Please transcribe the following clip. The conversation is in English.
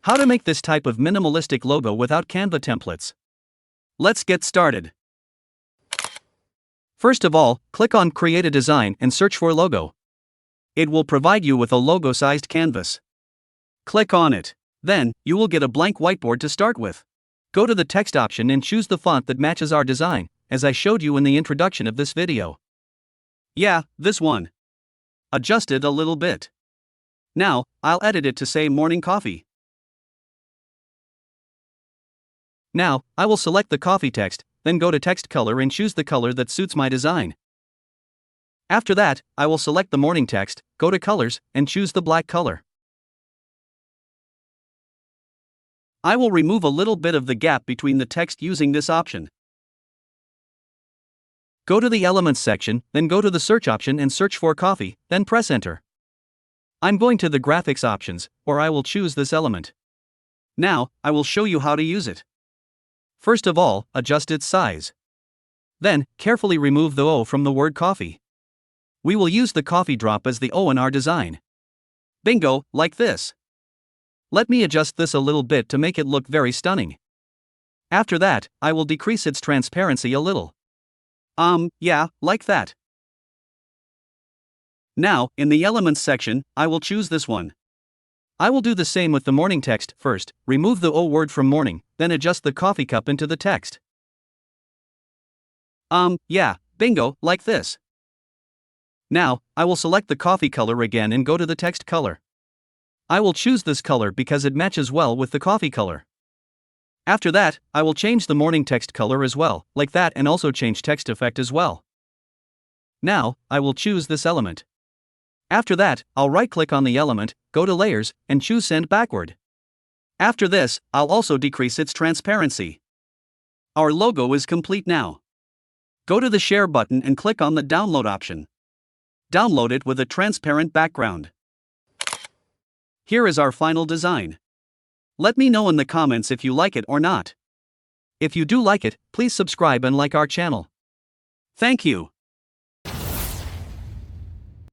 How to make this type of minimalistic logo without Canva templates. Let's get started. First of all, click on Create a Design and search for Logo. It will provide you with a logo-sized canvas. Click on it. Then, you will get a blank whiteboard to start with. Go to the text option and choose the font that matches our design, as I showed you in the introduction of this video. Yeah, this one. Adjust it a little bit. Now, I'll edit it to say morning coffee. Now, I will select the coffee text, then go to text color and choose the color that suits my design. After that, I will select the morning text, go to colors, and choose the black color. I will remove a little bit of the gap between the text using this option. Go to the Elements section, then go to the Search option and search for coffee, then press Enter. I'm going to the Graphics options, or I will choose this element. Now, I will show you how to use it. First of all, adjust its size. Then, carefully remove the O from the word coffee. We will use the coffee drop as the O in our design. Bingo, like this. Let me adjust this a little bit to make it look very stunning. After that, I will decrease its transparency a little. Yeah, like that. Now, in the Elements section, I will choose this one. I will do the same with the morning text first, remove the O word from morning, then adjust the coffee cup into the text. Yeah, bingo, like this. Now, I will select the coffee color again and go to the text color. I will choose this color because it matches well with the coffee color. After that, I will change the morning text color as well, like that, and also change text effect as well. Now, I will choose this element. After that, I'll right-click on the element, go to Layers, and choose Send Backward. After this, I'll also decrease its transparency. Our logo is complete now. Go to the Share button and click on the Download option. Download it with a transparent background. Here is our final design. Let me know in the comments if you like it or not. If you do like it, please subscribe and like our channel. Thank you.